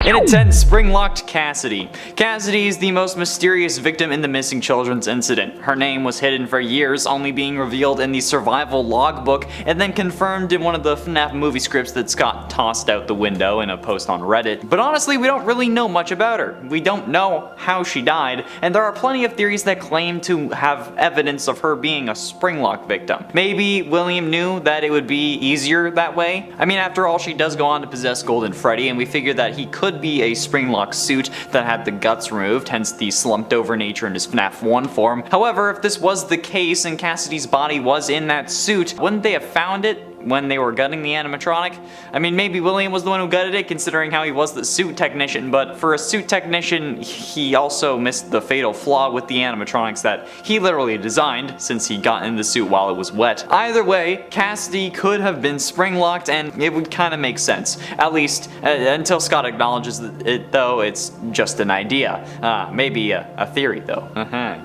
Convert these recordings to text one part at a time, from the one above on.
In a tent, spring-locked Cassidy. Cassidy is the most mysterious victim in the missing children's incident. Her name was hidden for years, only being revealed in the survival logbook and then confirmed in one of the FNAF movie scripts that Scott tossed out the window in a post on Reddit. But honestly, we don't really know much about her. We don't know how she died, and there are plenty of theories that claim to have evidence of her being a spring-lock victim. Maybe William knew that it would be easier that way? I mean, after all, she does go on to possess Golden Freddy, and we figured that he could be a spring-lock suit that had the guts removed, hence the slumped over nature in his FNAF 1 form. However, if this was the case and Cassidy's body was in that suit, wouldn't they have found it when they were gutting the animatronic? I mean, maybe William was the one who gutted it, considering how he was the suit technician, but for a suit technician, he also missed the fatal flaw with the animatronics that he literally designed, since he got in the suit while it was wet. Either way, Cassidy could have been spring-locked, and it would kind of make sense. At least, until Scott acknowledges it, though, it's just an idea. Maybe a theory, though.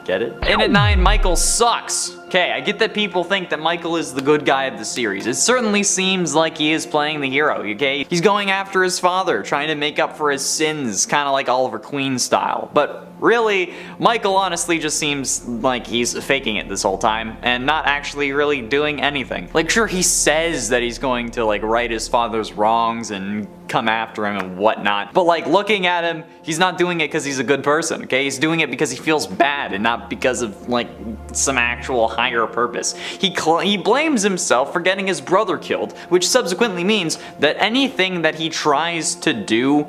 Get it? In at 9, Michael sucks. Okay, I get that people think that Michael is the good guy of the series. It certainly seems like he is playing the hero, okay? He's going after his father, trying to make up for his sins, kind of like Oliver Queen style. But really, Michael honestly just seems like he's faking it this whole time and not actually really doing anything. Like, sure, he says that he's going to like right his father's wrongs and come after him and whatnot, but like looking at him, he's not doing it because he's a good person, okay? He's doing it because he feels bad and not because of like some actual higher purpose. He blames himself for getting his brother killed, which subsequently means that anything that he tries to do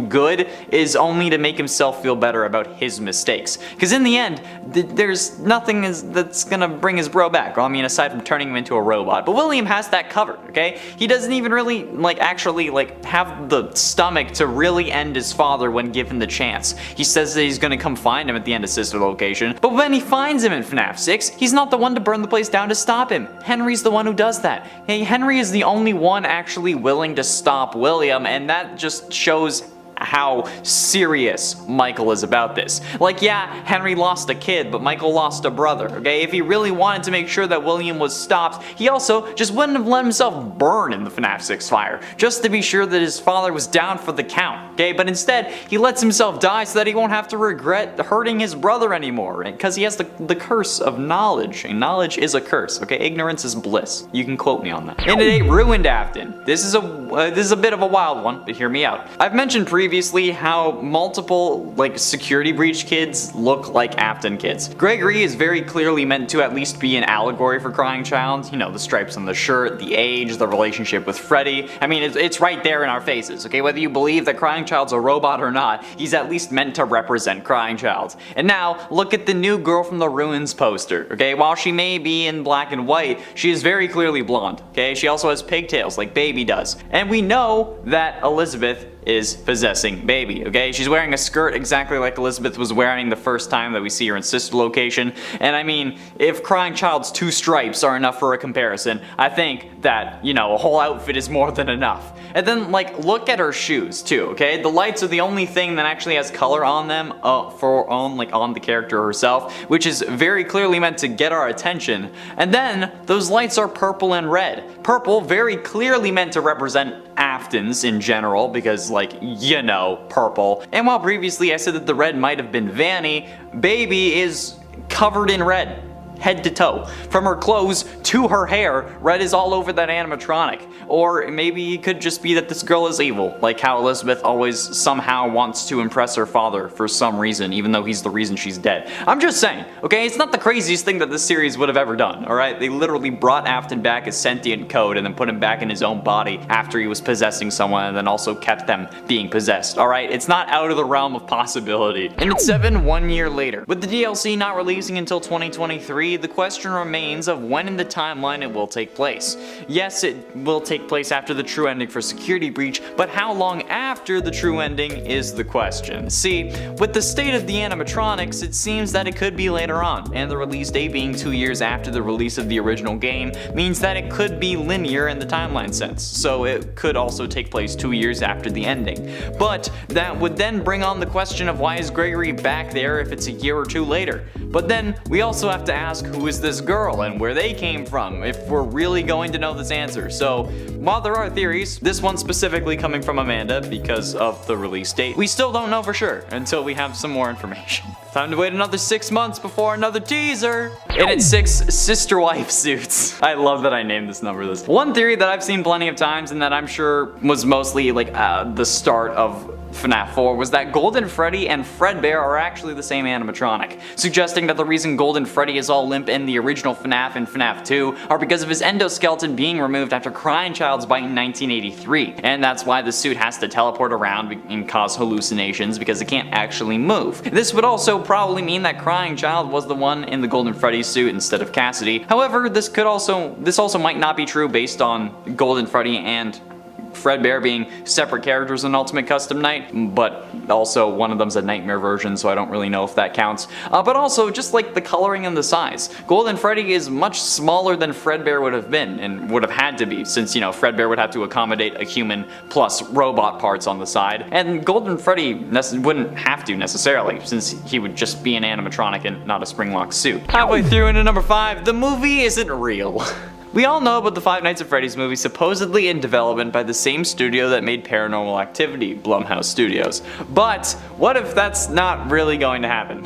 good is only to make himself feel better about his mistakes. Because in the end, there's nothing that's gonna bring his bro back. Well, I mean, aside from turning him into a robot. But William has that covered, okay? He doesn't even really actually have the stomach to really end his father when given the chance. He says that he's gonna come find him at the end of Sister Location, but when he finds him in FNAF 6, he's not the one to burn the place down to stop him. Henry's the one who does that. Hey, Henry is the only one actually willing to stop William, and that just shows how serious Michael is about this. Like, yeah, Henry lost a kid, but Michael lost a brother, okay? If he really wanted to make sure that William was stopped, he also just wouldn't have let himself burn in the FNAF 6 fire, just to be sure that his father was down for the count, okay? But instead, he lets himself die so that he won't have to regret hurting his brother anymore, because he has the curse of knowledge, and knowledge is a curse, okay? Ignorance is bliss. You can quote me on that. And it ruined Afton. This is a bit of a wild one, but hear me out. I've mentioned previously how multiple security breach kids look like Afton kids. Gregory is very clearly meant to at least be an allegory for Crying Child. You know, the stripes on the shirt, the age, the relationship with Freddy. I mean, it's right there in our faces, okay? Whether you believe that Crying Child's a robot or not, he's at least meant to represent Crying Child. And now, look at the new Girl from the Ruins poster, okay? While she may be in black and white, she is very clearly blonde, okay? She also has pigtails like Baby does. And we know that Elizabeth is possessing Baby, okay? She's wearing a skirt exactly like Elizabeth was wearing the first time that we see her in Sister Location, and I mean, if Crying Child's 2 stripes are enough for a comparison, I think that, you know, a whole outfit is more than enough. And then, look at her shoes, too, okay? The lights are the only thing that actually has color on them, on the character herself, which is very clearly meant to get our attention. And then, those lights are purple and red. Purple, very clearly meant to represent Aftons in general, because you know, purple. And while previously I said that the red might have been Vanny, Baby is covered in red, head to toe. From her clothes to her hair, red is all over that animatronic. Or maybe it could just be that this girl is evil, like how Elizabeth always somehow wants to impress her father for some reason, even though he's the reason she's dead. I'm just saying, okay? It's not the craziest thing that this series would have ever done, alright? They literally brought Afton back as sentient code and then put him back in his own body after he was possessing someone, and then also kept them being possessed, alright? It's not out of the realm of possibility. And it's 1 year later. With the DLC not releasing until 2023, the question remains of when in the timeline it will take place. Yes, it will take place after the true ending for Security Breach, but how long after the true ending is the question. See, with the state of the animatronics, it seems that it could be later on, and the release date being 2 years after the release of the original game means that it could be linear in the timeline sense, so it could also take place 2 years after the ending. But that would then bring on the question of why is Gregory back there if it's a year or 2 later? But then we also have to ask, ask who is this girl and where they came from if we're really going to know this answer. So while there are theories, this one specifically coming from Amanda because of the release date, we still don't know for sure until we have some more information. Time to wait another 6 months before another teaser. And it's 6 sister wife suits. I love that I named this number this. One theory that I've seen plenty of times and that I'm sure was mostly like the start of FNAF 4 was that Golden Freddy and Fredbear are actually the same animatronic, suggesting that the reason Golden Freddy is all limp in the original FNAF and FNAF 2 are because of his endoskeleton being removed after Crying Child's bite in 1983, and that's why the suit has to teleport around and cause hallucinations because it can't actually move. This would also probably mean that Crying Child was the one in the Golden Freddy suit instead of Cassidy. However, this also might not be true based on Golden Freddy and Fredbear being separate characters in Ultimate Custom Night, but also one of them's a nightmare version, so I don't really know if that counts. But also, just like the coloring and the size. Golden Freddy is much smaller than Fredbear would have been, and would have had to be, since, you know, Fredbear would have to accommodate a human plus robot parts on the side, and Golden Freddy wouldn't have to necessarily, since he would just be an animatronic and not a spring-lock suit. Halfway through into number 5, the movie isn't real. We all know about the Five Nights at Freddy's movie supposedly in development by the same studio that made Paranormal Activity, Blumhouse Studios. But what if that's not really going to happen?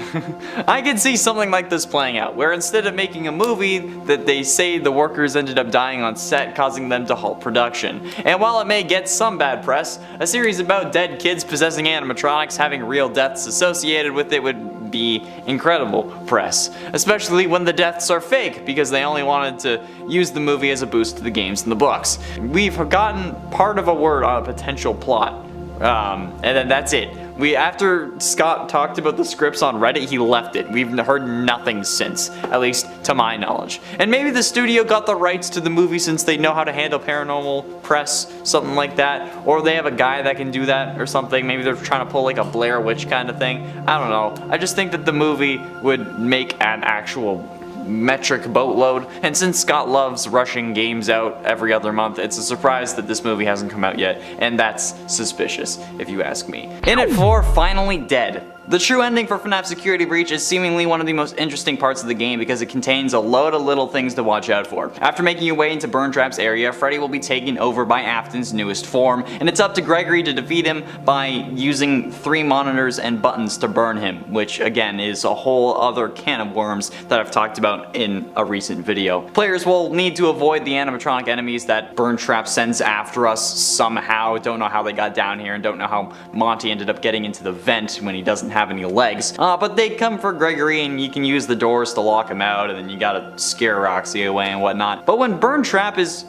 I could see something like this playing out, where instead of making a movie that they say the workers ended up dying on set, causing them to halt production. And while it may get some bad press, a series about dead kids possessing animatronics having real deaths associated with it would be incredible press, especially when the deaths are fake because they only wanted to use the movie as a boost to the games and the books. We've forgotten part of a word on a potential plot, and then that's it. After Scott talked about the scripts on Reddit, he left it. We've heard nothing since, at least to my knowledge. And maybe the studio got the rights to the movie since they know how to handle paranormal press, something like that. Or they have a guy that can do that or something. Maybe they're trying to pull like a Blair Witch kind of thing. I don't know. I just think that the movie would make an actual metric boatload, and since Scott loves rushing games out every other month, it's a surprise that this movie hasn't come out yet, and that's suspicious, if you ask me. In at 4, Finally Dead. The true ending for FNAF Security Breach is seemingly one of the most interesting parts of the game because it contains a load of little things to watch out for. After making your way into Burntrap's area, Freddy will be taken over by Afton's newest form, and it's up to Gregory to defeat him by using 3 monitors and buttons to burn him, which again is a whole other can of worms that I've talked about in a recent video. Players will need to avoid the animatronic enemies that Burntrap sends after us somehow. Don't know how they got down here and don't know how Monty ended up getting into the vent when he doesn't have any legs, but they come for Gregory and you can use the doors to lock him out, and then you gotta scare Roxy away and whatnot. But when Burntrap is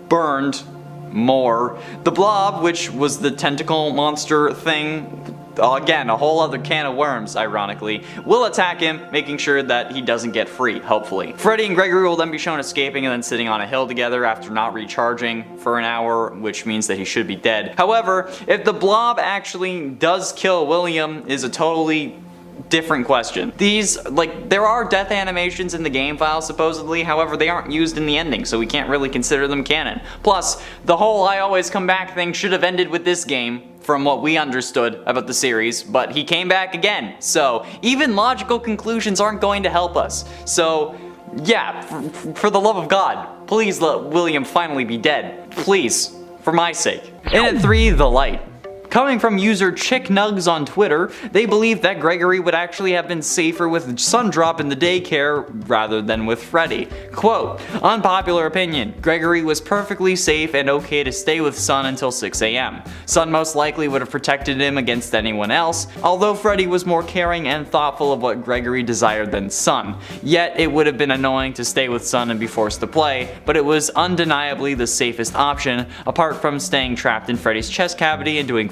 burned more, the blob, which was the tentacle monster thing, again, a whole other can of worms, ironically, will attack him, making sure that he doesn't get free, hopefully. Freddy and Gregory will then be shown escaping and then sitting on a hill together after not recharging for an hour, which means that he should be dead. However, if the blob actually does kill William is a totally different question. There are death animations in the game file supposedly, however they aren't used in the ending, so we can't really consider them canon. Plus, the whole I always come back thing should have ended with this game, from what we understood about the series, but he came back again, so even logical conclusions aren't going to help us. So yeah, for the love of God, please let William finally be dead. Please, for my sake. In at 3, The Light. Coming from user ChickNugs on Twitter, they believe that Gregory would actually have been safer with Sundrop in the daycare rather than with Freddy. Quote, unpopular opinion, Gregory was perfectly safe and okay to stay with Sun until 6 AM. Sun most likely would have protected him against anyone else, although Freddy was more caring and thoughtful of what Gregory desired than Sun. Yet it would have been annoying to stay with Sun and be forced to play, but it was undeniably the safest option, apart from staying trapped in Freddy's chest cavity and doing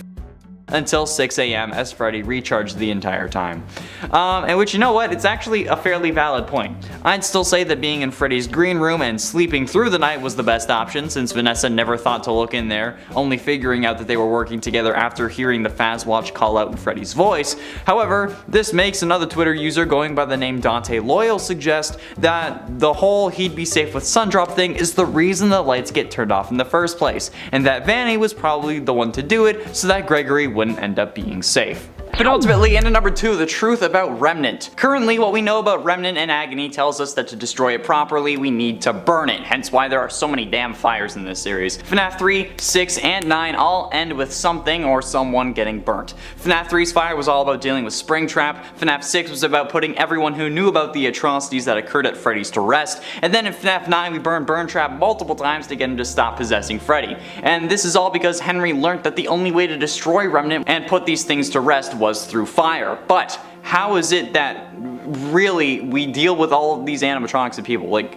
until 6 AM as Freddy recharged the entire time. And which, you know what, it's actually a fairly valid point. I'd still say that being in Freddy's green room and sleeping through the night was the best option, since Vanessa never thought to look in there, only figuring out that they were working together after hearing the Fazwatch call out in Freddy's voice. However, this makes another Twitter user going by the name Dante Loyal suggest that the whole he'd be safe with Sundrop thing is the reason the lights get turned off in the first place, and that Vanny was probably the one to do it so that Gregory wouldn't end up being safe. But ultimately, in number 2, the truth about Remnant. Currently, what we know about Remnant and Agony tells us that to destroy it properly, we need to burn it, hence why there are so many damn fires in this series. FNAF 3, 6, and 9 all end with something or someone getting burnt. FNAF 3's fire was all about dealing with Springtrap, FNAF 6 was about putting everyone who knew about the atrocities that occurred at Freddy's to rest, and then in FNAF 9 we burned Burntrap multiple times to get him to stop possessing Freddy. And this is all because Henry learned that the only way to destroy Remnant and put these things to rest was through fire. But how is it that really we deal with all of these animatronics and people? Like,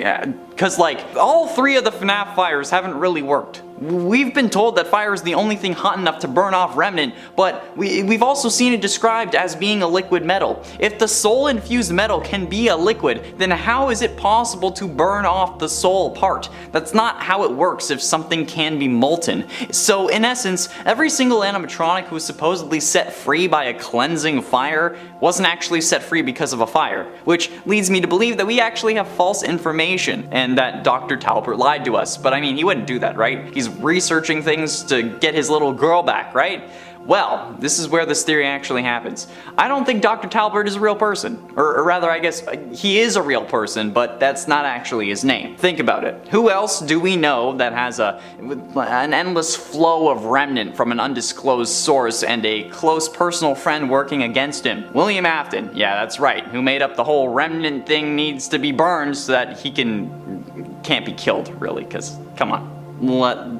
cause like, all 3 of the FNAF fires haven't really worked. We've been told that fire is the only thing hot enough to burn off Remnant, but we've also seen it described as being a liquid metal. If the soul-infused metal can be a liquid, then how is it possible to burn off the soul part? That's not how it works if something can be molten. So in essence, every single animatronic who was supposedly set free by a cleansing fire wasn't actually set free because of a fire, which leads me to believe that we actually have false information and that Dr. Talbert lied to us. But I mean, he wouldn't do that, right? He's researching things to get his little girl back, right? Well, this is where this theory actually happens. I don't think Dr. Talbert is a real person. Or rather, I guess he is a real person, but that's not actually his name. Think about it. Who else do we know that has an endless flow of Remnant from an undisclosed source and a close personal friend working against him? William Afton. Yeah, that's right. Who made up the whole Remnant thing needs to be burned so that he can't be killed, really, because come on.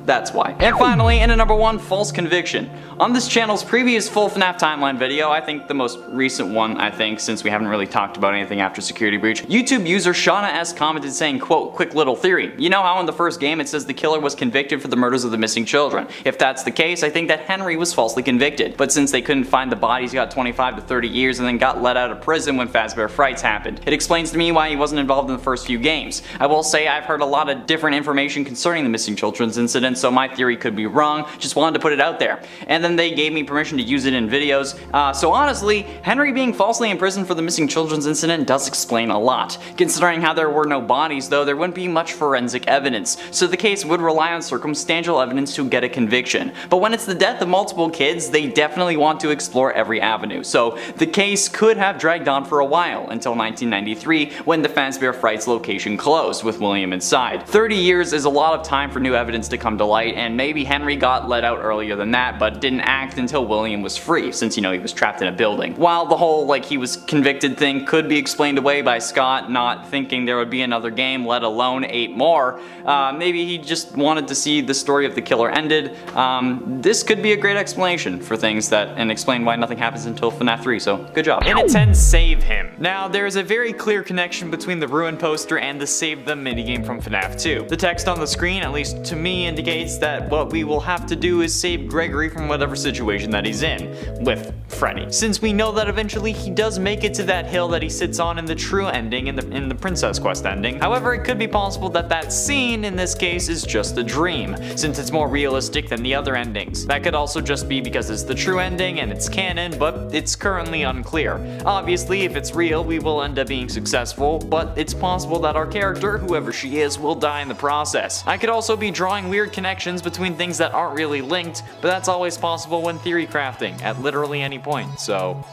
That's why. And finally, in number 1, false conviction. On this channel's previous full FNAF timeline video, I think the most recent one, since we haven't really talked about anything after Security Breach, YouTube user Shauna S commented saying, quote, "Quick little theory. You know how in the first game it says the killer was convicted for the murders of the missing children? If that's the case, I think that Henry was falsely convicted. But since they couldn't find the bodies, he got 25 to 30 years and then got let out of prison when Fazbear Frights happened. It explains to me why he wasn't involved in the first few games. I will say I've heard a lot of different information concerning the missing children's incident, so my theory could be wrong, just wanted to put it out there. And then they gave me permission to use it in videos. So honestly, Henry being falsely imprisoned for the missing children's incident does explain a lot. Considering how there were no bodies though, there wouldn't be much forensic evidence, so the case would rely on circumstantial evidence to get a conviction. But when it's the death of multiple kids, they definitely want to explore every avenue. So the case could have dragged on for a while, until 1993 when the Fazbear Frights location closed, with William inside. 30 years is a lot of time for new evidence to come to light, and maybe Henry got let out earlier than that, but didn't act until William was free, since, he was trapped in a building. While the whole, he was convicted thing could be explained away by Scott not thinking there would be another game, let alone 8 more, maybe he just wanted to see the story of the killer ended. This could be a great explanation for things and explain why nothing happens until FNAF 3, so good job. In attend save him. Now, there is a very clear connection between the ruin poster and the save them minigame from FNAF 2. The text on the screen, at least to me, indicates that what we will have to do is save Gregory from whatever situation that he's in, with Freddy. Since we know that eventually he does make it to that hill that he sits on in the true ending, in the Princess Quest ending. However, it could be possible that that scene in this case is just a dream, since it's more realistic than the other endings. That could also just be because it's the true ending and it's canon, but it's currently unclear. Obviously, if it's real, we will end up being successful, but it's possible that our character, whoever she is, will die in the process. I could also be drawing weird connections between things that aren't really linked, but that's always possible when theory crafting, at literally any point, so.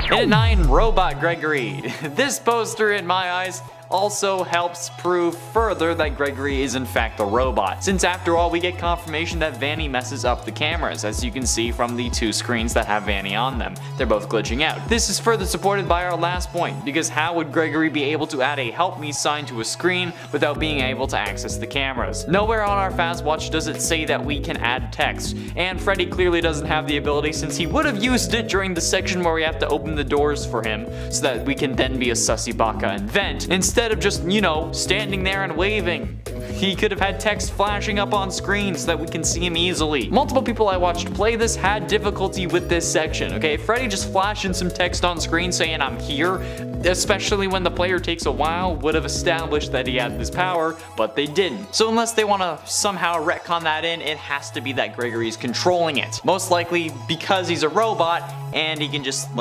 In at 9, Robot Gregory. This poster, in my eyes, also helps prove further that Gregory is in fact a robot, since after all we get confirmation that Vanny messes up the cameras, as you can see from the 2 screens that have Vanny on them. They're both glitching out. This is further supported by our last point, because how would Gregory be able to add a help me sign to a screen without being able to access the cameras? Nowhere on our Fazwatch does it say that we can add text, and Freddy clearly doesn't have the ability, since he would have used it during the section where we have to open the doors for him so that we can then be a sussy baka and vent, instead of just, standing there and waving. He could have had text flashing up on screen so that we can see him easily. Multiple people I watched play this had difficulty with this section, okay? If Freddy just flashing some text on screen saying I'm here, especially when the player takes a while, would have established that he had this power, but they didn't. So unless they want to somehow retcon that in, it has to be that Gregory's controlling it. Most likely because he's a robot and he can just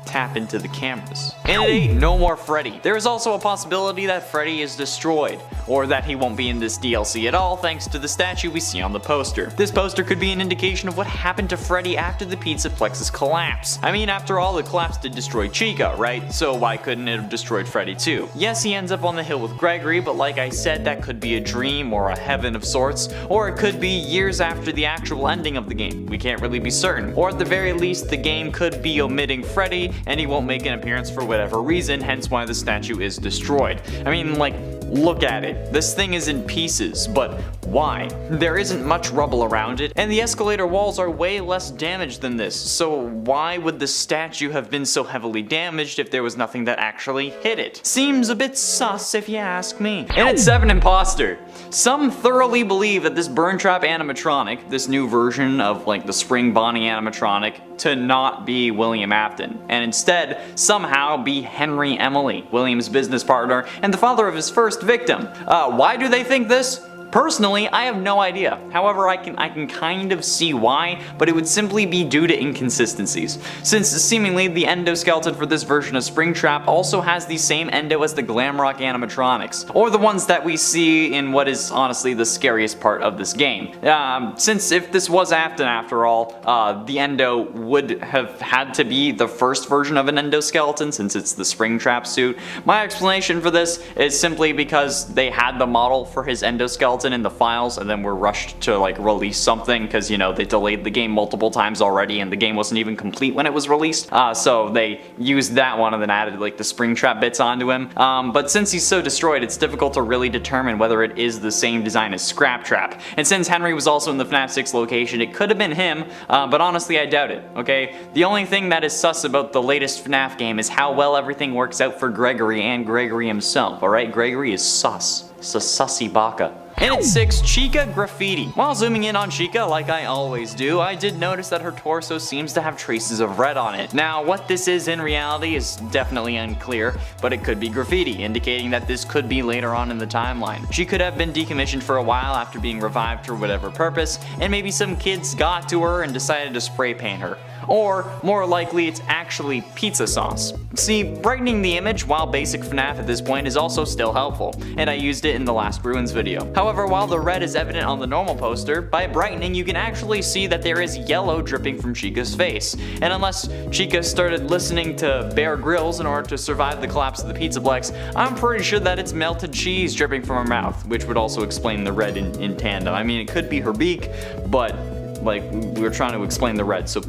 tap into the cameras. And at 8, no more Freddy. There is also a possibility that Freddy is destroyed, or that he won't be in this DLC at all thanks to the statue we see on the poster. This poster could be an indication of what happened to Freddy after the Pizzaplex's collapse. I mean, after all, the collapse did destroy Chica, right? So why couldn't it have destroyed Freddy too? Yes, he ends up on the hill with Gregory, but like I said, that could be a dream or a heaven of sorts, or it could be years after the actual ending of the game. We can't really be certain. Or at the very least, the game could be omitting Freddy and he won't make an appearance for whatever reason, hence why the statue is destroyed. I mean, like, look at it. This thing is in pieces, but why? There isn't much rubble around it, and the escalator walls are way less damaged than this, so why would the statue have been so heavily damaged if there was nothing that actually hit it? Seems a bit sus if you ask me. And at 7, imposter. Some thoroughly believe that this burn trap animatronic, this new version of like the Spring Bonnie animatronic, to not be William Afton, and instead somehow be Henry Emily, William's business partner and the father of his first victim. Why do they think this? Personally, I have no idea. However, I can kind of see why, but it would simply be due to inconsistencies. Since seemingly the endoskeleton for this version of Springtrap also has the same endo as the Glamrock animatronics, or the ones that we see in what is honestly the scariest part of this game. Since if this was Afton after all, the endo would have had to be the first version of an endoskeleton since it's the Springtrap suit. My explanation for this is simply because they had the model for his endoskeleton in the files and then were rushed to like release something because, you know, they delayed the game multiple times already and the game wasn't even complete when it was released. So they used that one and then added like the Springtrap bits onto him. But since he's so destroyed, it's difficult to really determine whether it is the same design as Scraptrap. And since Henry was also in the FNAF 6 location, it could have been him, but honestly I doubt it, okay? The only thing that is sus about the latest FNAF game is how well everything works out for Gregory and Gregory himself, alright? Gregory is sus. It's a sussy baka. And at 6, Chica graffiti. While zooming in on Chica, like I always do, I did notice that her torso seems to have traces of red on it. Now, what this is in reality is definitely unclear, but it could be graffiti, indicating that this could be later on in the timeline. She could have been decommissioned for a while after being revived for whatever purpose, and maybe some kids got to her and decided to spray paint her. Or, more likely, it's actually pizza sauce. See, brightening the image while basic FNAF at this point is also still helpful, and I used it in the last Ruins video. However, while the red is evident on the normal poster, by brightening you can actually see that there is yellow dripping from Chica's face. And unless Chica started listening to Bear Grylls in order to survive the collapse of the Pizzaplex, I'm pretty sure that it's melted cheese dripping from her mouth, which would also explain the red in tandem. I mean, it could be her beak, but like we were trying to explain the red, so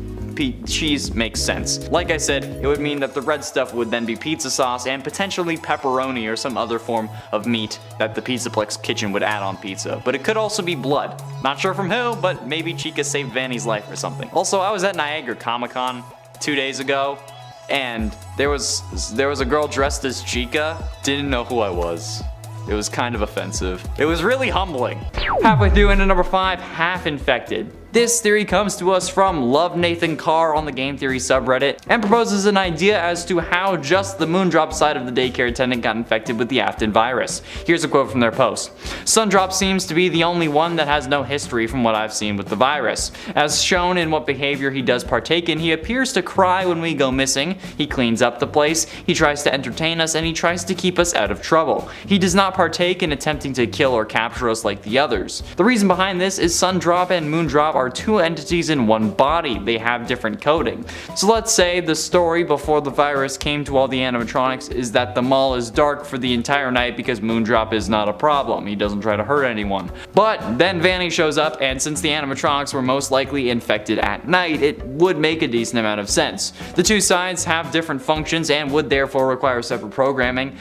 cheese makes sense. Like I said, it would mean that the red stuff would then be pizza sauce and potentially pepperoni or some other form of meat that the Pizzaplex kitchen would add on pizza. But it could also be blood. Not sure from who, but maybe Chica saved Vanny's life or something. Also, I was at Niagara Comic-Con 2 days ago, and there was a girl dressed as Chica. Didn't know who I was. It was kind of offensive. It was really humbling. Halfway through into number 5, half infected. This theory comes to us from Love Nathan Carr on the Game Theory subreddit and proposes an idea as to how just the Moondrop side of the daycare attendant got infected with the Afton virus. Here's a quote from their post. Sundrop seems to be the only one that has no history from what I've seen with the virus. As shown in what behavior he does partake in, he appears to cry when we go missing, he cleans up the place, he tries to entertain us, and he tries to keep us out of trouble. He does not partake in attempting to kill or capture us like the others. The reason behind this is Sundrop and Moondrop are two entities in one body. They have different coding. So let's say the story before the virus came to all the animatronics is that the mall is dark for the entire night because Moondrop is not a problem. He doesn't try to hurt anyone. But then Vanny shows up, and since the animatronics were most likely infected at night, it would make a decent amount of sense. The two sides have different functions and would therefore require separate programming,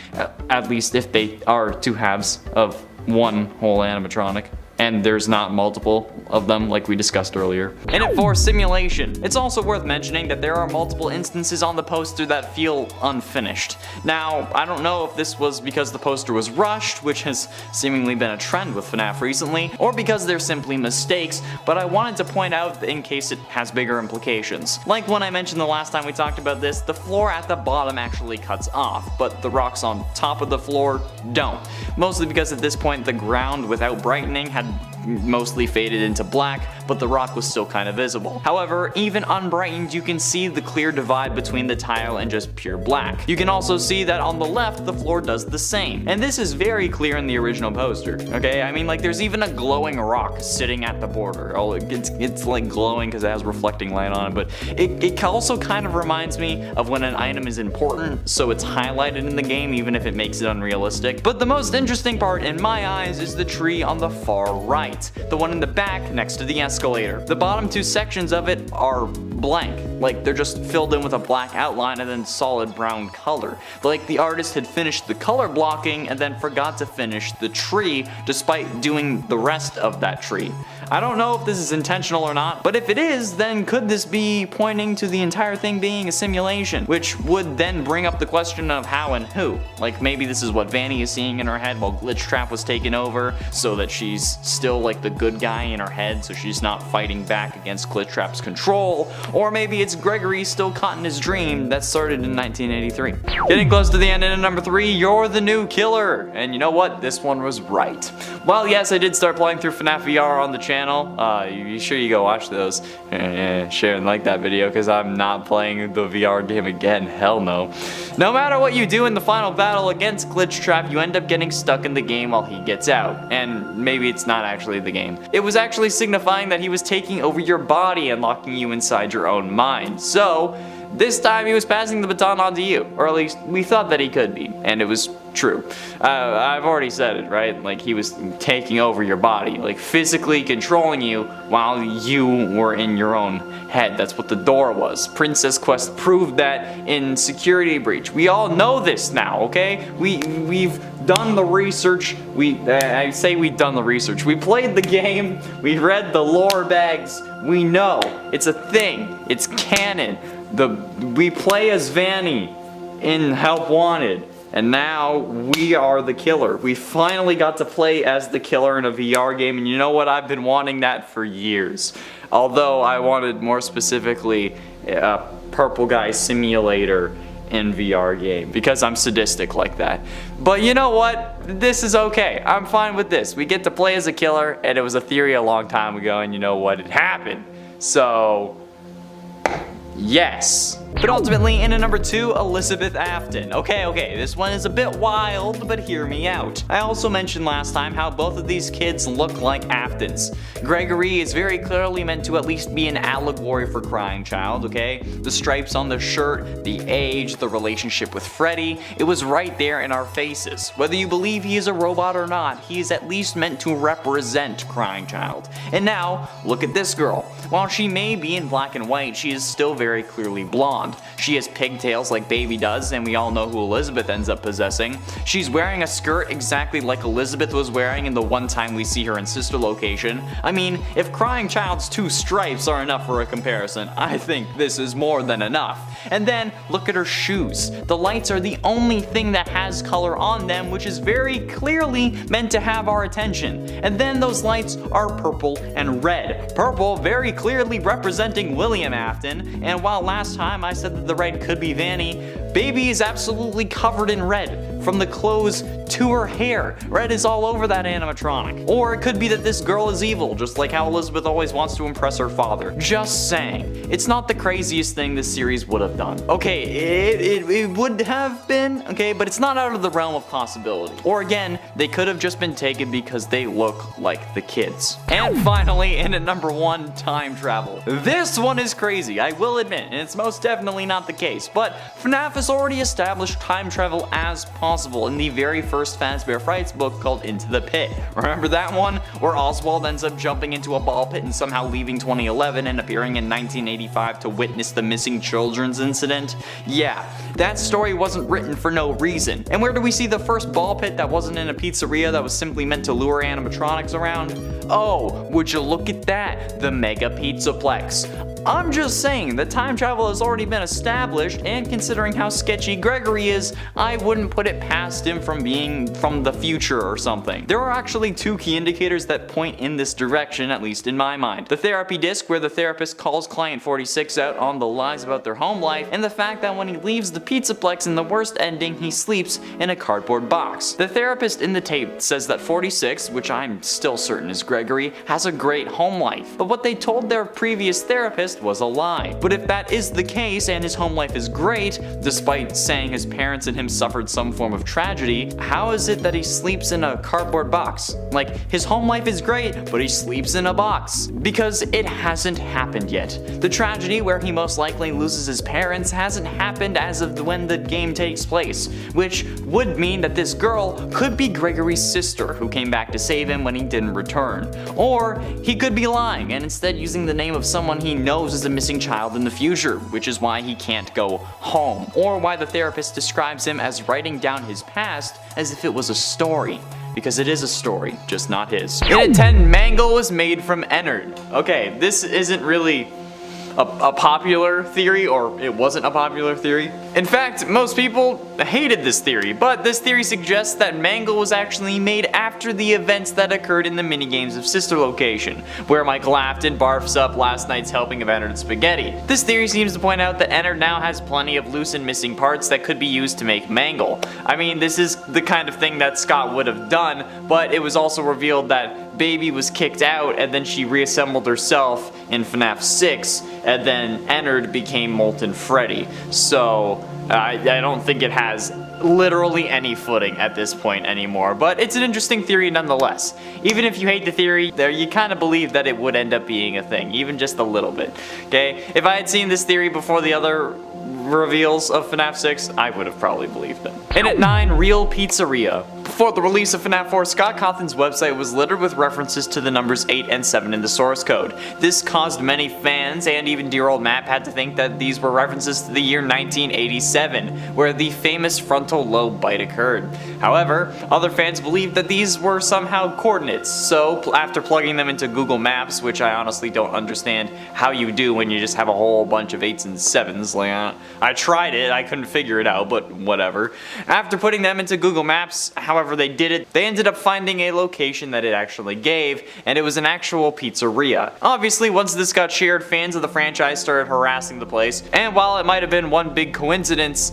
at least if they are two halves of one whole animatronic. And there's not multiple of them like we discussed earlier. And at 4, simulation. It's also worth mentioning that there are multiple instances on the poster that feel unfinished. Now, I don't know if this was because the poster was rushed, which has seemingly been a trend with FNAF recently, or because they're simply mistakes, but I wanted to point out in case it has bigger implications. Like when I mentioned the last time we talked about this, the floor at the bottom actually cuts off, but the rocks on top of the floor don't. Mostly because at this point the ground without brightening had mostly faded into black, but the rock was still kind of visible. However, even unbrightened, you can see the clear divide between the tile and just pure black. You can also see that on the left, the floor does the same. And this is very clear in the original poster, okay? I mean, like, there's even a glowing rock sitting at the border. Oh, it's like glowing because it has reflecting light on it, but it also kind of reminds me of when an item is important, so it's highlighted in the game even if it makes it unrealistic. But the most interesting part in my eyes is the tree on the far right, the one in the back next to the escalator. The bottom two sections of it are blank, like they're just filled in with a black outline and then solid brown color. Like the artist had finished the color blocking and then forgot to finish the tree despite doing the rest of that tree. I don't know if this is intentional or not, but if it is, then could this be pointing to the entire thing being a simulation? Which would then bring up the question of how and who. Like maybe this is what Vanny is seeing in her head while Glitchtrap was taken over, so that she's still like the good guy in her head, so she's not fighting back against Glitchtrap's control. Or maybe it's Gregory still caught in his dream that started in 1983. Getting close to the end, and at number 3, you're the new killer. And you know what? This one was right. Well, yes, I did start playing through FNAF VR on the channel. You sure you go watch those. Share and like that video, because I'm not playing the VR game again. Hell no. No matter what you do in the final battle against Glitchtrap, you end up getting stuck in the game while he gets out. And maybe it's not actually the game. It was actually signifying that he was taking over your body and locking you inside your own mind. So this time he was passing the baton on to you, or at least we thought that he could be, and it was true. I've already said it, right? Like he was taking over your body, like physically controlling you while you were in your own head. That's what the door was. Princess Quest proved that in Security Breach. We all know this now, okay? We've done the research. I say we've done the research. We played the game. We read the lore bags. We know it's a thing. It's canon. We play as Vanny in Help Wanted, and now we are the killer. We finally got to play as the killer in a VR game, and you know what? I've been wanting that for years. Although I wanted more specifically a purple guy simulator in VR game, because I'm sadistic like that. But you know what? This is okay. I'm fine with this. We get to play as a killer, and it was a theory a long time ago, and you know what? It happened. So yes. But ultimately, in at number 2, Elizabeth Afton. Okay, this one is a bit wild, but hear me out. I also mentioned last time how both of these kids look like Aftons. Gregory is very clearly meant to at least be an allegory for Crying Child, okay? The stripes on the shirt, the age, the relationship with Freddy, it was right there in our faces. Whether you believe he is a robot or not, he is at least meant to represent Crying Child. And now, look at this girl. While she may be in black and white, she is still very clearly blonde. She has pigtails like Baby does, and we all know who Elizabeth ends up possessing. She's wearing a skirt exactly like Elizabeth was wearing in the one time we see her in Sister Location. I mean, if Crying Child's 2 stripes are enough for a comparison, I think this is more than enough. And then, look at her shoes. The lights are the only thing that has color on them, which is very clearly meant to have our attention. And then those lights are purple and red. Purple very clearly representing William Afton, and while last time I said that the red could be Vanny, Baby is absolutely covered in red, from the clothes to her hair. Red is all over that animatronic. Or it could be that this girl is evil, just like how Elizabeth always wants to impress her father. Just saying. It's not the craziest thing this series would have done. Okay, it would have been, okay, but it's not out of the realm of possibility. Or again, they could have just been taken because they look like the kids. And finally, in at number 1, time travel. This one is crazy, I will admit, and it's most definitely not the case, but FNAF has already established time travel as possible in the very first Fazbear Frights book called Into the Pit. Remember that one? Where Oswald ends up jumping into a ball pit and somehow leaving 2011 and appearing in 1985 to witness the missing children's incident? Yeah, that story wasn't written for no reason. And where do we see the first ball pit that wasn't in a pizzeria that was simply meant to lure animatronics around? Oh, would you look at that? The Mega Pizzaplex. I'm just saying that time travel has already been established, and considering how sketchy Gregory is, I wouldn't put it past him from being from the future or something. There are actually two key indicators that point in this direction, at least in my mind. The therapy disc, where the therapist calls client 46 out on the lies about their home life, and the fact that when he leaves the pizzaplex in the worst ending, he sleeps in a cardboard box. The therapist in the tape says that 46, which I'm still certain is Gregory, has a great home life, but what they told their previous therapist was a lie. But if that is the case and his home life is great, despite saying his parents and him suffered some form of tragedy, how is it that he sleeps in a cardboard box? Like, his home life is great, but he sleeps in a box. Because it hasn't happened yet. The tragedy where he most likely loses his parents hasn't happened as of when the game takes place, which would mean that this girl could be Gregory's sister who came back to save him when he didn't return. Or he could be lying and instead using the name of someone he knows is a missing child in the future, which is why he can't go home. Or why the therapist describes him as writing down his past as if it was a story. Because it is a story, just not his. In at 10, Mangle was made from Enard. Okay, this isn't really a popular theory, or it wasn't a popular theory. In fact, most people hated this theory, but this theory suggests that Mangle was actually made after the events that occurred in the minigames of Sister Location, where Michael Afton barfs up last night's helping of Enard spaghetti. This theory seems to point out that Enard now has plenty of loose and missing parts that could be used to make Mangle. I mean, this is the kind of thing that Scott would have done, but it was also revealed that Baby was kicked out and then she reassembled herself in FNAF 6, and then Enard became Molten Freddy. So I don't think it has literally any footing at this point anymore, but it's an interesting theory nonetheless. Even if you hate the theory, there you kind of believe that it would end up being a thing, even just a little bit. Okay, if I had seen this theory before the other reveals of FNAF 6, I would have probably believed it. And at 9, Real Pizzeria. Before the release of FNAF 4, Scott Cawthon's website was littered with references to the numbers 8 and 7 in the source code. This caused many fans, and even dear old Matt, had to think that these were references to the year 1987, where the famous frontal lobe bite occurred. However, other fans believed that these were somehow coordinates, so after plugging them into Google Maps, which I honestly don't understand how you do when you just have a whole bunch of 8s and 7s, like, I tried it, I couldn't figure it out, but whatever. After putting them into Google Maps, however they did it, they ended up finding a location that it actually gave, and it was an actual pizzeria. Obviously, once this got shared, fans of the franchise started harassing the place, and while it might have been one big coincidence,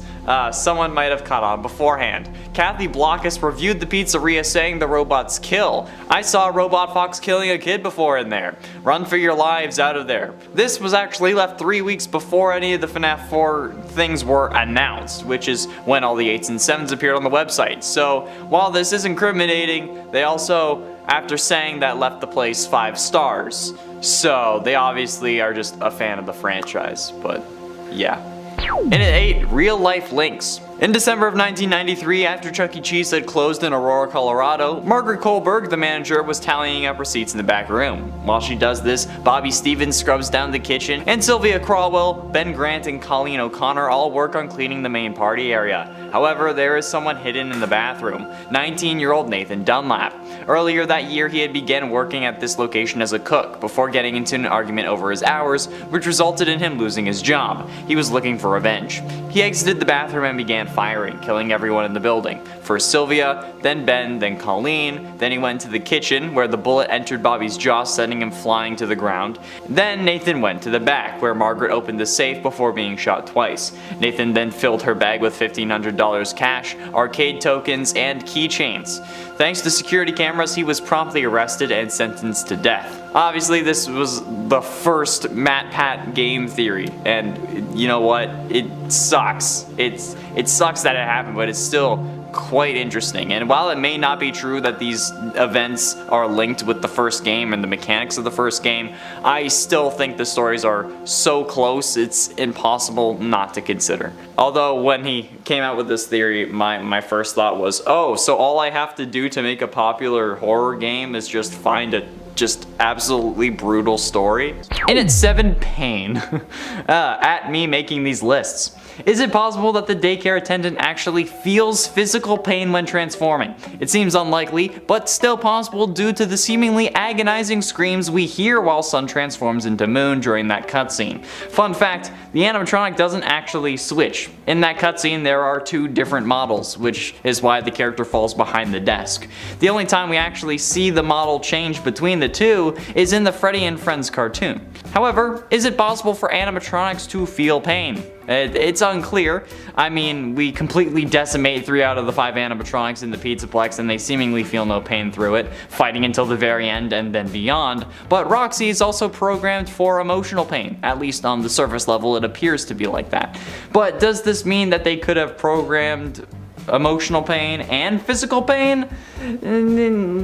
someone might have caught on beforehand. Kathy Blockus reviewed the pizzeria saying the robots kill. I saw a robot fox killing a kid before in there. Run for your lives out of there. This was actually left 3 weeks before any of the FNAF 4 things were announced, which is when all the 8s and 7s appeared on the website. So while this is incriminating, they also, after saying that, left the place 5 stars. So they obviously are just a fan of the franchise, but yeah. And at 8, Real Life Links. In December of 1993, after Chuck E. Cheese had closed in Aurora, Colorado, Margaret Kohlberg, the manager, was tallying up receipts in the back room. While she does this, Bobby Stevens scrubs down the kitchen, and Sylvia Crawwell, Ben Grant, and Colleen O'Connor all work on cleaning the main party area. However, there is someone hidden in the bathroom, 19-year-old Nathan Dunlap. Earlier that year, he had begun working at this location as a cook, before getting into an argument over his hours, which resulted in him losing his job. He was looking for revenge. He exited the bathroom and began firing, killing everyone in the building. First Sylvia, then Ben, then Colleen, then he went to the kitchen, where the bullet entered Bobby's jaw, sending him flying to the ground. Then Nathan went to the back, where Margaret opened the safe before being shot twice. Nathan then filled her bag with $1,500 cash, arcade tokens, and keychains. Thanks to security cameras, he was promptly arrested and sentenced to death. Obviously, this was the first MatPat game theory, and you know what? It sucks. It sucks that it happened, but it's still quite interesting. And while it may not be true that these events are linked with the first game and the mechanics of the first game, I still think the stories are so close it's impossible not to consider. Although when he came out with this theory, my first thought was, oh, so all I have to do to make a popular horror game is just find a just absolutely brutal story. And at 7, Pain. At me making these lists. Is it possible that the daycare attendant actually feels physical pain when transforming? It seems unlikely, but still possible due to the seemingly agonizing screams we hear while Sun transforms into Moon during that cutscene. Fun fact, the animatronic doesn't actually switch. In that cutscene there are two different models, which is why the character falls behind the desk. The only time we actually see the model change between the two is in the Freddy and Friends cartoon. However, is it possible for animatronics to feel pain? It's unclear. I mean, we completely decimate 3 out of the 5 animatronics in the Pizzaplex and they seemingly feel no pain through it, fighting until the very end and then beyond. But Roxy is also programmed for emotional pain, at least on the surface level it appears to be like that. But does this mean that they could have programmed emotional pain and physical pain?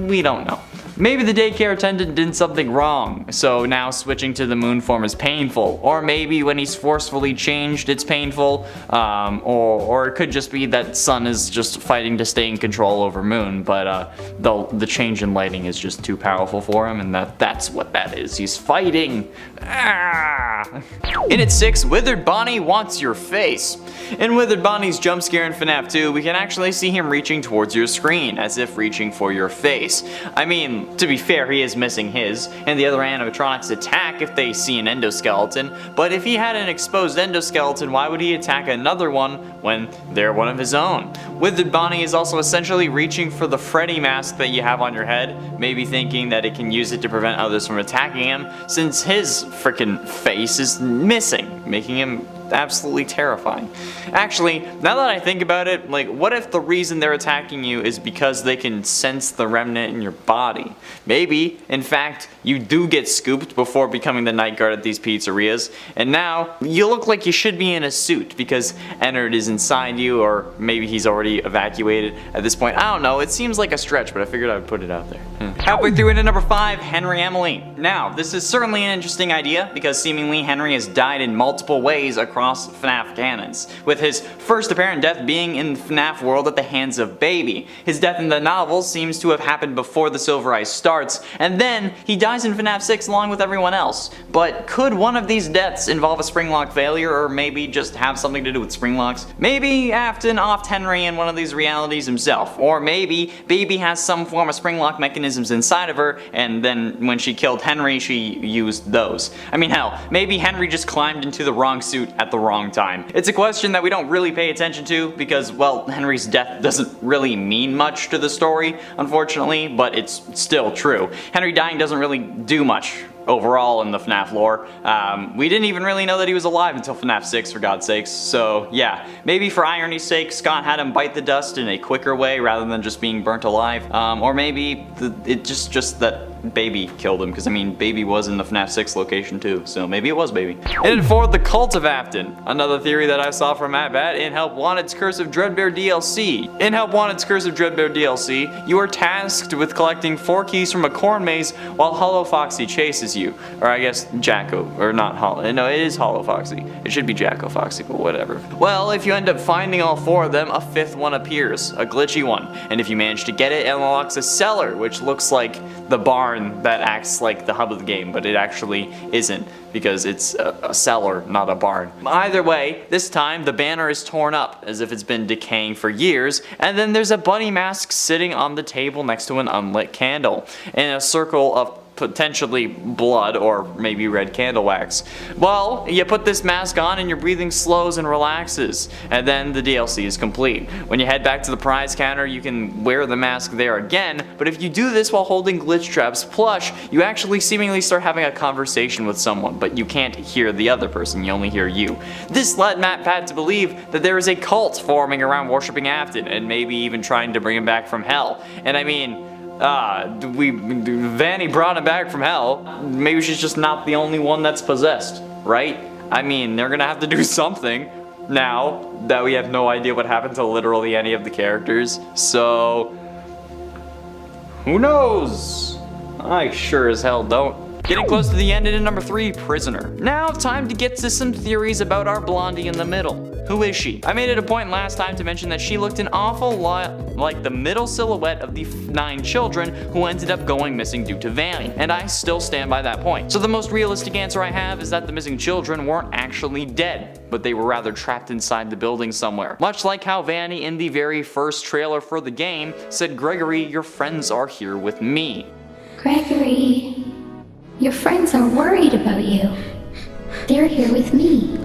We don't know. Maybe the daycare attendant did something wrong, so now switching to the Moon form is painful. Or maybe when he's forcefully changed it's painful, or it could just be that Sun is just fighting to stay in control over Moon, but the change in lighting is just too powerful for him, and that's what that is. He's fighting. Ah! In at 6, Withered Bonnie wants your face. In Withered Bonnie's jump scare in FNAF 2, we can actually see him reaching towards your screen, as if reaching for your face. I mean, to be fair, he is missing his, and the other animatronics attack if they see an endoskeleton, but if he had an exposed endoskeleton, why would he attack another one when they're one of his own? Withered Bonnie is also essentially reaching for the Freddy mask that you have on your head, maybe thinking that it can use it to prevent others from attacking him, since his frickin' face is missing, making him absolutely terrifying. Actually, now that I think about it, like, what if the reason they're attacking you is because they can sense the remnant in your body? Maybe, in fact, you do get scooped before becoming the night guard at these pizzerias, and now you look like you should be in a suit because Enard is inside you, or maybe he's already evacuated at this point. I don't know, it seems like a stretch, but I figured I would put it out there. Halfway through into number 5, Henry Emily. Now, this is certainly an interesting idea because seemingly Henry has died in multiple ways across FNAF canons, with his first apparent death being in the FNAF world at the hands of Baby. His death in the novel seems to have happened before the Silver Eye starts, and then he dies in FNAF 6 along with everyone else. But could one of these deaths involve a springlock failure, or maybe just have something to do with springlocks? Maybe Afton offed Henry in one of these realities himself, or maybe Baby has some form of springlock mechanisms inside of her, and then when she killed Henry she used those. I mean, hell, maybe Henry just climbed into the wrong suit at the wrong time. It's a question that we don't really pay attention to because, well, Henry's death doesn't really mean much to the story, unfortunately, but it's still true. Henry dying doesn't really do much overall in the FNAF lore. We didn't even really know that he was alive until FNAF 6, for God's sakes, so yeah, maybe for irony's sake Scott had him bite the dust in a quicker way rather than just being burnt alive, or maybe it just that Baby killed him, because I mean Baby was in the FNAF 6 location too, so maybe it was Baby. And for the Cult of Afton, another theory that I saw from MattBat in Help Wanted's Curse of Dreadbear DLC. In Help Wanted's Curse of Dreadbear DLC, you are tasked with collecting 4 keys from a corn maze while Hollow Foxy chases you. Or I guess Jacko, or not Hollow, no, it is Hollow Foxy. It should be Jacko Foxy, but whatever. Well, if you end up finding all 4 of them, a 5th one appears, a glitchy one. And if you manage to get it, it unlocks a cellar, which looks like the barn that acts like the hub of the game, but it actually isn't, because it's a cellar, not a barn. Either way, this time the banner is torn up, as if it's been decaying for years, and then there's a bunny mask sitting on the table next to an unlit candle, in a circle of potentially blood or maybe red candle wax. Well, you put this mask on and your breathing slows and relaxes, and then the DLC is complete. When you head back to the prize counter, you can wear the mask there again, but if you do this while holding Glitch Trap's plush, you actually seemingly start having a conversation with someone, but you can't hear the other person, you only hear you. This led MattPat to believe that there is a cult forming around worshipping Afton, and maybe even trying to bring him back from hell. And I mean, Vanny brought him back from hell. Maybe she's just not the only one that's possessed, right? I mean, they're gonna have to do something now that we have no idea what happened to literally any of the characters. So, who knows? I sure as hell don't. Getting close to the end, and at number 3, Prisoner. Now, time to get to some theories about our Blondie in the middle. Who is she? I made it a point last time to mention that she looked an awful lot like the middle silhouette of the 9 children who ended up going missing due to Vanny, and I still stand by that point. So the most realistic answer I have is that the missing children weren't actually dead, but they were rather trapped inside the building somewhere. Much like how Vanny in the very first trailer for the game said, "Gregory, your friends are here with me." Gregory, your friends are worried about you. They're here with me.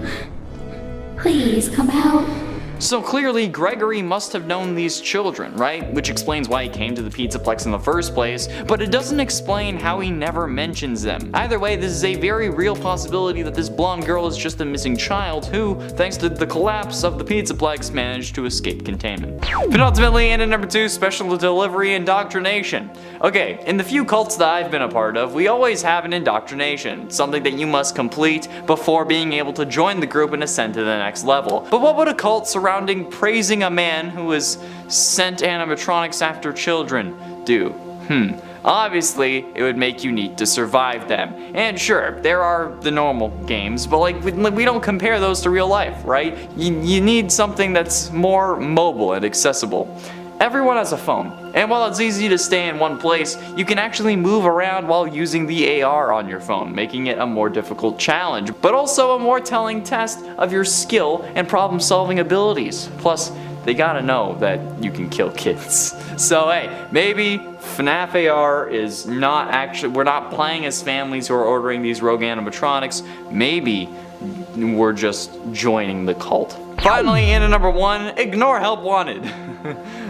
Please come out. So clearly, Gregory must have known these children, right? Which explains why he came to the Pizzaplex in the first place, but it doesn't explain how he never mentions them. Either way, this is a very real possibility that this blonde girl is just a missing child who, thanks to the collapse of the Pizzaplex, managed to escape containment. But ultimately, and at number 2, special delivery indoctrination. Okay, in the few cults that I've been a part of, we always have an indoctrination, something that you must complete before being able to join the group and ascend to the next level. But what would a cult surrounding praising a man who has sent animatronics after children do? Obviously, it would make you need to survive them. And sure, there are the normal games, but like we don't compare those to real life, right? You need something that's more mobile and accessible. Everyone has a phone, and while it's easy to stay in one place, you can actually move around while using the AR on your phone, making it a more difficult challenge, but also a more telling test of your skill and problem-solving abilities. Plus, they gotta know that you can kill kids. So hey, maybe FNAF AR is not actually, we're not playing as families who are ordering these rogue animatronics. Maybe we're just joining the cult. Finally, in at number 1, ignore help wanted.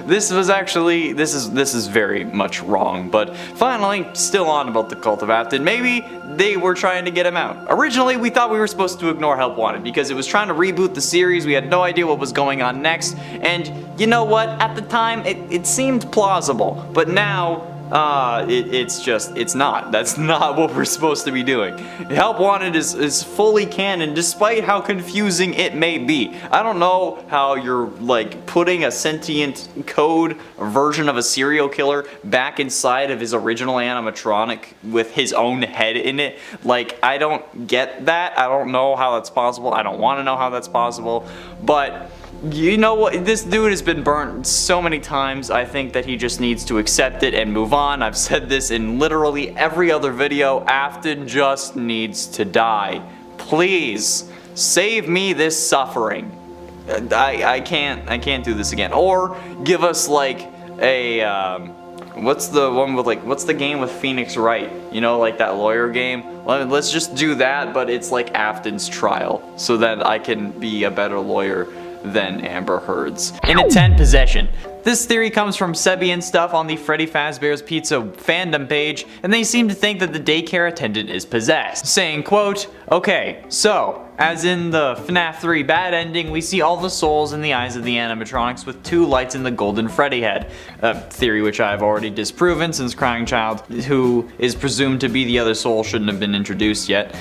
This is very much wrong, but finally, still on about the cult of Afton. Maybe they were trying to get him out. Originally, we thought we were supposed to ignore help wanted because it was trying to reboot the series. We had no idea what was going on next, and you know what? At the time, it seemed plausible, but now, it's not. That's not what we're supposed to be doing. Help Wanted is fully canon, despite how confusing it may be. I don't know how you're like putting a sentient code version of a serial killer back inside of his original animatronic with his own head in it. Like, I don't get that. I don't know how that's possible. I don't want to know how that's possible, but you know what? This dude has been burnt so many times. I think that he just needs to accept it and move on. I've said this in literally every other video. Afton just needs to die. Please, save me this suffering. I can't do this again. Or give us like a what's the one with like, what's the game with Phoenix Wright? You know, like that lawyer game? Let's just do that, but it's like Afton's trial, so that I can be a better lawyer than Amber Heard's. In at 10, possession. This theory comes from Sebi and stuff on the Freddy Fazbear's Pizza fandom page, and they seem to think that the daycare attendant is possessed, saying, quote, "Okay, so, as in the FNAF 3 bad ending, we see all the souls in the eyes of the animatronics with 2 lights in the golden Freddy head." A theory which I've already disproven since Crying Child, who is presumed to be the other soul, shouldn't have been introduced yet.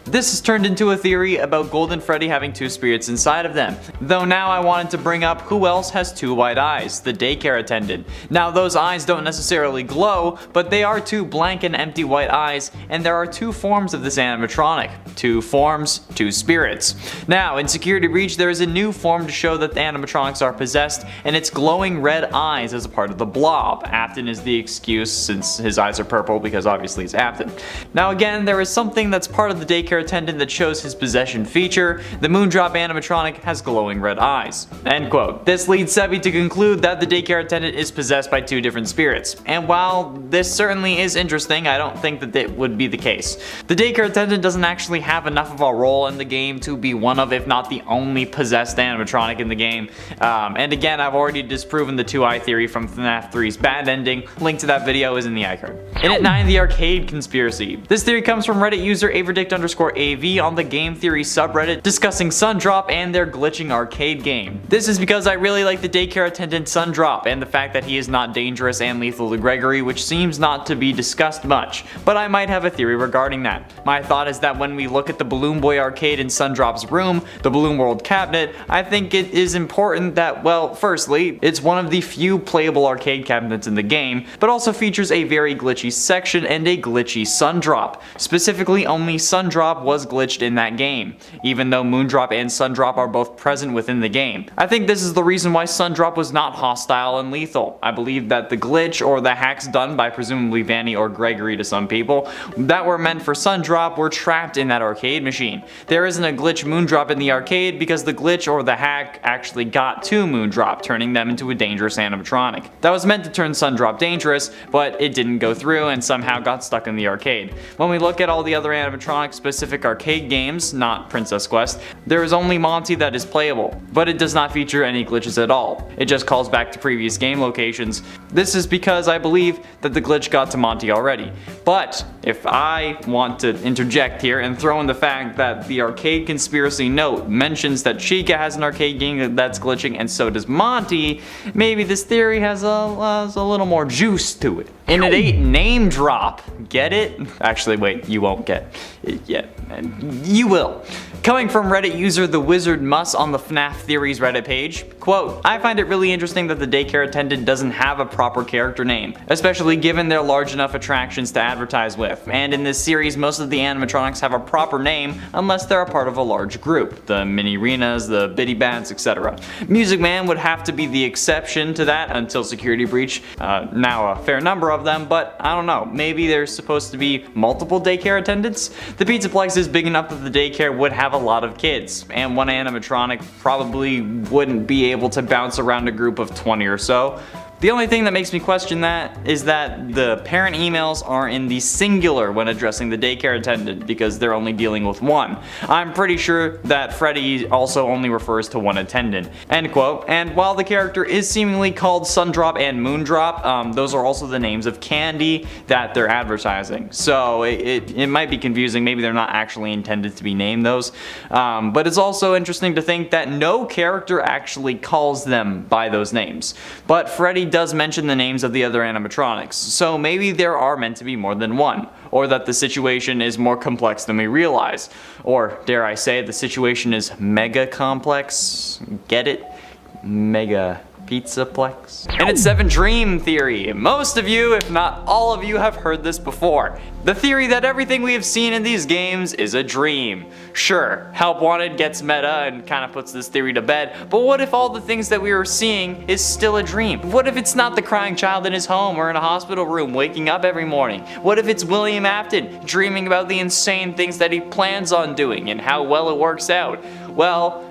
This has turned into a theory about Golden Freddy having 2 spirits inside of them. Though now I wanted to bring up who else has 2 white eyes, the daycare attendant. Now those eyes don't necessarily glow, but they are 2 blank and empty white eyes, and there are 2 forms of this animatronic. 2 forms, 2 spirits. Now in Security Breach there is a new form to show that the animatronics are possessed, and it's glowing red eyes as a part of the blob. Afton is the excuse since his eyes are purple because obviously it's Afton. Now again, there is something that's part of the daycare attendant that shows his possession feature. The Moondrop animatronic has glowing red eyes. End quote. This leads Sebi to conclude that the daycare attendant is possessed by 2 different spirits. And while this certainly is interesting, I don't think that it would be the case. The daycare attendant doesn't actually have enough of a role in the game to be one of, if not the only possessed animatronic in the game. And again, I've already disproven the 2-eye theory from FNAF 3's bad ending. Link to that video is in the iCard. In at 9, the arcade conspiracy. This theory comes from Reddit user Averdict_AV on the game theory subreddit, discussing Sundrop and their glitching arcade game. This is because I really like the daycare attendant Sundrop and the fact that he is not dangerous and lethal to Gregory, which seems not to be discussed much, but I might have a theory regarding that. My thought is that when we look at the Balloon Boy arcade in Sundrop's room, the Balloon World cabinet, I think it is important that, well, firstly, it's one of the few playable arcade cabinets in the game, but also features a very glitchy section and a glitchy Sundrop. Specifically, only Sundrop was glitched in that game, even though Moondrop and Sundrop are both present within the game. I think this is the reason why Sundrop was not hostile and lethal. I believe that the glitch or the hacks done by presumably Vanny or Gregory to some people that were meant for Sundrop were trapped in that arcade machine. There isn't a glitch Moondrop in the arcade because the glitch or the hack actually got to Moondrop, turning them into a dangerous animatronic. That was meant to turn Sundrop dangerous, but it didn't go through and somehow got stuck in the arcade. When we look at all the other animatronic specific arcade games, not Princess Quest, there is only Monty that is playable, but it does not feature any glitches at all. It just calls back to previous game locations. This is because I believe that the glitch got to Monty already. But if I want to interject here and throw in the fact that the arcade conspiracy note mentions that Chica has an arcade game that's glitching and so does Monty, maybe this theory has a little more juice to it. And it ain't name drop. Get it? Actually, wait, you won't get it yet. You will. Coming from Reddit user The Wizard Muss on the FNAF Theories Reddit page, quote, I find it really interesting that the daycare attendant doesn't have a proper character name, especially given their large enough attractions to advertise with, and in this series most of the animatronics have a proper name unless they're a part of a large group, the Mini-Renas, the Bitty Bats, etc. Music Man would have to be the exception to that until Security Breach, now a fair number of them, but I don't know, maybe there's supposed to be multiple daycare attendants? The Pizzaplex is big enough that the daycare would have a lot of kids, and one animatronic probably wouldn't be able to bounce around a group of 20 or so. The only thing that makes me question that is that the parent emails are in the singular when addressing the daycare attendant because they're only dealing with one. I'm pretty sure that Freddy also only refers to one attendant. End quote. And while the character is seemingly called Sundrop and Moondrop, those are also the names of candy that they're advertising. So it might be confusing, maybe they're not actually intended to be named those. But it's also interesting to think that no character actually calls them by those names. But Freddy does mention the names of the other animatronics, so maybe there are meant to be more than one, or that the situation is more complex than we realize, or dare I say the situation is mega complex. Get it? Mega Pizzaplex. And it's 7 Dream Theory. Most of you, if not all of you, have heard this before. The theory that everything we have seen in these games is a dream. Sure, Help Wanted gets meta and kind of puts this theory to bed, but what if all the things that we are seeing is still a dream? What if it's not the crying child in his home or in a hospital room waking up every morning? What if it's William Afton dreaming about the insane things that he plans on doing and how well it works out? Well,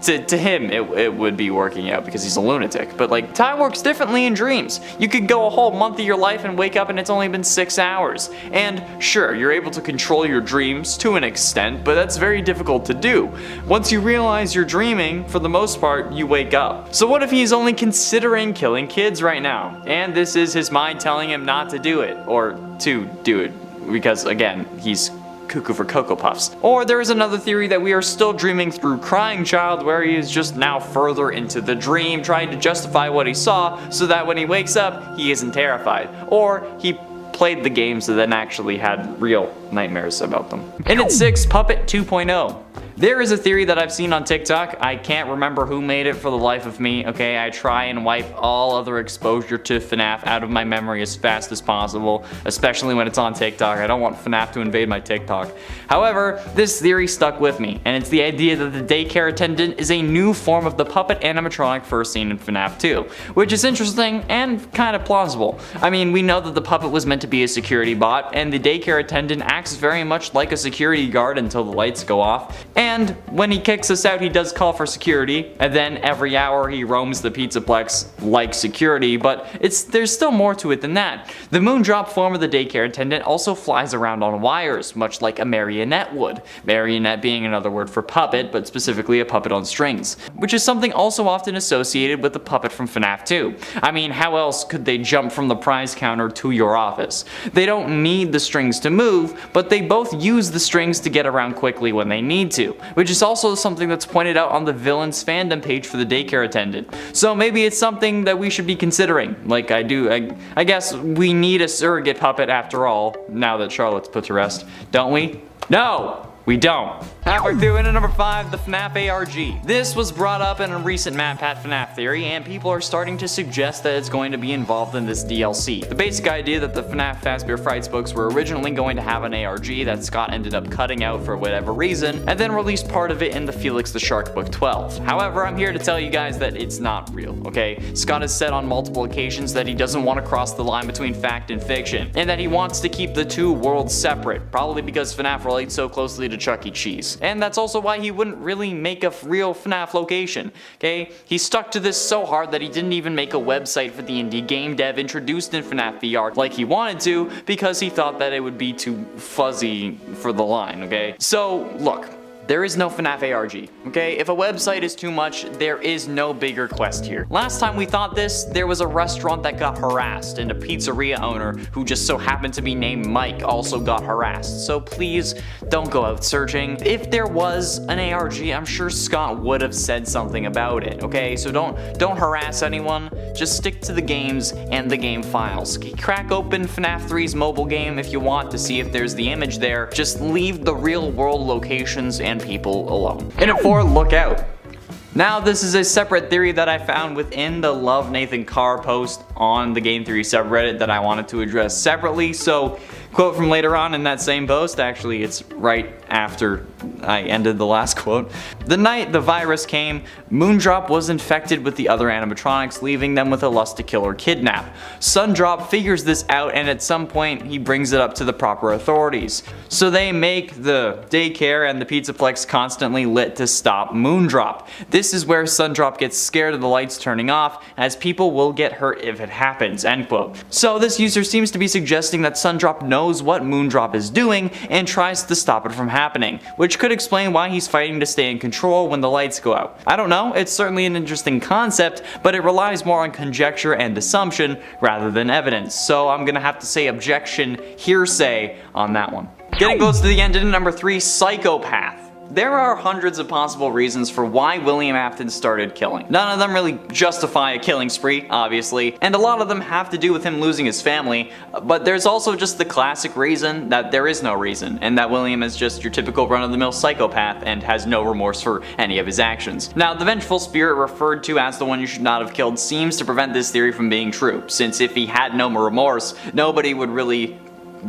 to him it would be working out because he's a lunatic, but like, time works differently in dreams. You could go a whole month of your life and wake up and it's only been 6 hours. And sure, you're able to control your dreams to an extent, but that's very difficult to do. Once you realize you're dreaming, for the most part, you wake up. So what if he's only considering killing kids right now? And this is his mind telling him not to do it, or to do it, because again, he's cuckoo for Cocoa Puffs. Or there is another theory that we are still dreaming through Crying Child, where he is just now further into the dream, trying to justify what he saw so that when he wakes up, he isn't terrified. Or he played the games that then actually had real nightmares about them. And it's 6 Puppet 2.0. There is a theory that I've seen on TikTok. I can't remember who made it for the life of me, okay? I try and wipe all other exposure to FNAF out of my memory as fast as possible, especially when it's on TikTok. I don't want FNAF to invade my TikTok. However, this theory stuck with me, and it's the idea that the daycare attendant is a new form of the puppet animatronic first seen in FNAF 2, which is interesting and kind of plausible. I mean, we know that the puppet was meant to be a security bot, and the daycare attendant acts very much like a security guard until the lights go off. And when he kicks us out, he does call for security, and then every hour he roams the Pizzaplex like security, but there's still more to it than that. The Moondrop form of the daycare attendant also flies around on wires, much like a marionette would. Marionette being another word for puppet, but specifically a puppet on strings, which is something also often associated with the puppet from FNAF 2. I mean, how else could they jump from the prize counter to your office? They don't need the strings to move, but they both use the strings to get around quickly when they need to, which is also something that's pointed out on the villains fandom page for the daycare attendant. So maybe it's something that we should be considering. Like I guess we need a surrogate puppet after all, now that Charlotte's put to rest, don't we? No! we don't. Halfway through, into number 5, the FNAF ARG. This was brought up in a recent map at FNAF Theory, and people are starting to suggest that it's going to be involved in this DLC. The basic idea that the FNAF Fazbear Frights books were originally going to have an ARG that Scott ended up cutting out for whatever reason, and then released part of it in the Felix the Shark book 12. However, I'm here to tell you guys that it's not real, okay? Scott has said on multiple occasions that he doesn't want to cross the line between fact and fiction, and that he wants to keep the two worlds separate, probably because FNAF relates so closely to Chuck E. Cheese. And that's also why he wouldn't really make a real FNAF location, okay? He stuck to this so hard that he didn't even make a website for the indie game dev introduced in FNAF VR like he wanted to, because he thought that it would be too fuzzy for the line, okay? So, look. There is no FNAF ARG, okay? If a website is too much, there is no bigger quest here. Last time we thought this, there was a restaurant that got harassed, and a pizzeria owner who just so happened to be named Mike also got harassed. So please, don't go out searching. If there was an ARG, I'm sure Scott would have said something about it, okay? So don't harass anyone, just stick to the games and the game files. Crack open FNAF 3's mobile game if you want to see if there's the image there. Just leave the real world locations and people alone. And at 4, look out. Now this is a separate theory that I found within the Love Nathan Carr post on the Game Theory subreddit that I wanted to address separately. So, quote from later on in that same post, actually it's right after I ended the last quote. The night the virus came, Moondrop was infected with the other animatronics, leaving them with a lust to kill or kidnap. Sundrop figures this out, and at some point he brings it up to the proper authorities. So they make the Daycare and the Pizzaplex constantly lit to stop Moondrop. This is where Sundrop gets scared of the lights turning off, as people will get hurt if it happens, end quote. So this user seems to be suggesting that Sundrop knows what Moondrop is doing and tries to stop it from happening, which could explain why he's fighting to stay in control when the lights go out. I don't know, it's certainly an interesting concept, but it relies more on conjecture and assumption rather than evidence, so I'm gonna have to say objection, hearsay on that one. Getting close to the end, into number 3, psychopath. There are hundreds of possible reasons for why William Afton started killing. None of them really justify a killing spree, obviously, and a lot of them have to do with him losing his family, but there's also just the classic reason that there is no reason, and that William is just your typical run-of-the-mill psychopath and has no remorse for any of his actions. Now, the vengeful spirit referred to as the one you should not have killed seems to prevent this theory from being true, since if he had no remorse, nobody would really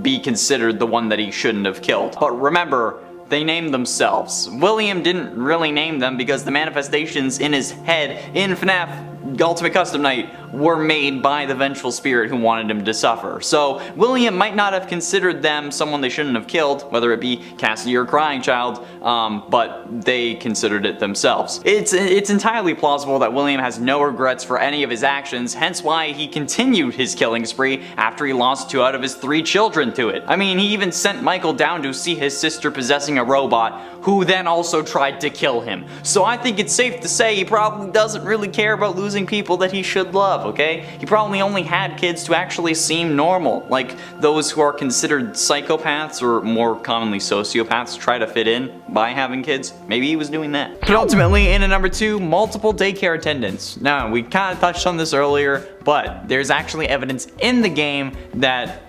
be considered the one that he shouldn't have killed. But remember, they named themselves. William didn't really name them because the manifestations in his head in FNAF Ultimate Custom Night were made by the vengeful spirit who wanted him to suffer. So William might not have considered them someone they shouldn't have killed, whether it be Cassidy or Crying Child, but they considered it themselves. It's entirely plausible that William has no regrets for any of his actions, hence why he continued his killing spree after he lost 2 out of his 3 children to it. I mean, he even sent Michael down to see his sister possessing a robot, who then also tried to kill him. So I think it's safe to say he probably doesn't really care about losing people that he should love, okay? He probably only had kids to actually seem normal, like those who are considered psychopaths or more commonly sociopaths try to fit in by having kids. Maybe he was doing that. But ultimately, in at number 2, multiple daycare attendants. Now, we kind of touched on this earlier, but there's actually evidence in the game that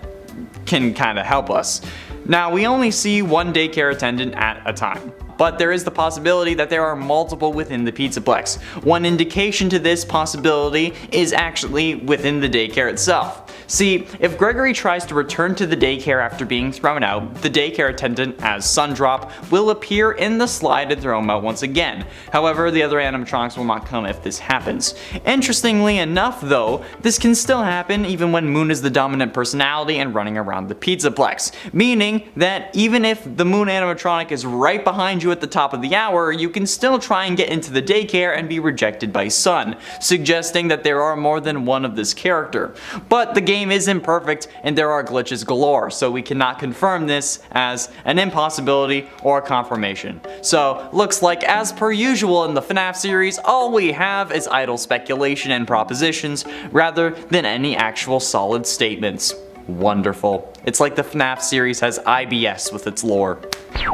can kind of help us. Now, we only see one daycare attendant at a time, but there is the possibility that there are multiple within the Pizzaplex. One indication to this possibility is actually within the daycare itself. See, if Gregory tries to return to the daycare after being thrown out, the daycare attendant, as Sundrop, will appear in the slide and throw him out once again. However, the other animatronics will not come if this happens. Interestingly enough though, this can still happen even when Moon is the dominant personality and running around the Pizzaplex, meaning that even if the Moon animatronic is right behind you at the top of the hour, you can still try and get into the daycare and be rejected by Sun, suggesting that there are more than one of this character. But the game is imperfect and there are glitches galore, so we cannot confirm this as an impossibility or a confirmation. So looks like, as per usual in the FNAF series, all we have is idle speculation and propositions rather than any actual solid statements. Wonderful. It's like the FNAF series has IBS with its lore.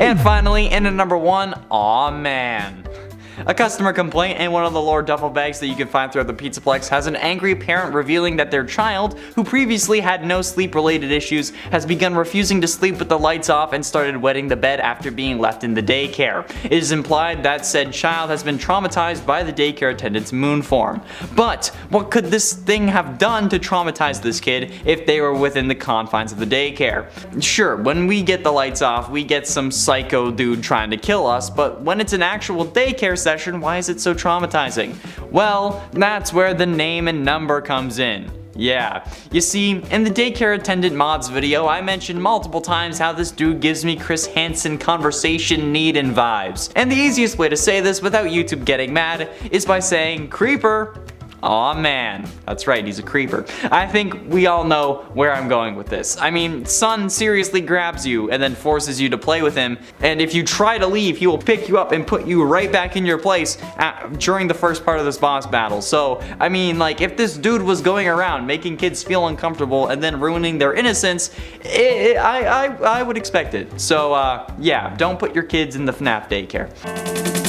And finally, in at number 1, aw man. A customer complaint in one of the lore duffel bags that you can find throughout the Pizzaplex has an angry parent revealing that their child, who previously had no sleep-related issues, has begun refusing to sleep with the lights off and started wetting the bed after being left in the daycare. It is implied that said child has been traumatized by the daycare attendant's moon form. But what could this thing have done to traumatize this kid if they were within the confines of the daycare? Sure, when we get the lights off, we get some psycho dude trying to kill us, but when it's an actual daycare session, why is it so traumatizing? Well, that's where the name and number comes in. Yeah, you see, in the daycare attendant mods video, I mentioned multiple times how this dude gives me Chris Hansen conversation Needin' vibes. And the easiest way to say this without YouTube getting mad is by saying, creeper. Aw man, that's right, he's a creeper. I think we all know where I'm going with this. I mean, Son seriously grabs you and then forces you to play with him, and if you try to leave, he will pick you up and put you right back in your place during the first part of this boss battle. So, I mean, like, if this dude was going around making kids feel uncomfortable and then ruining their innocence, I would expect it. So, yeah, don't put your kids in the FNAF daycare.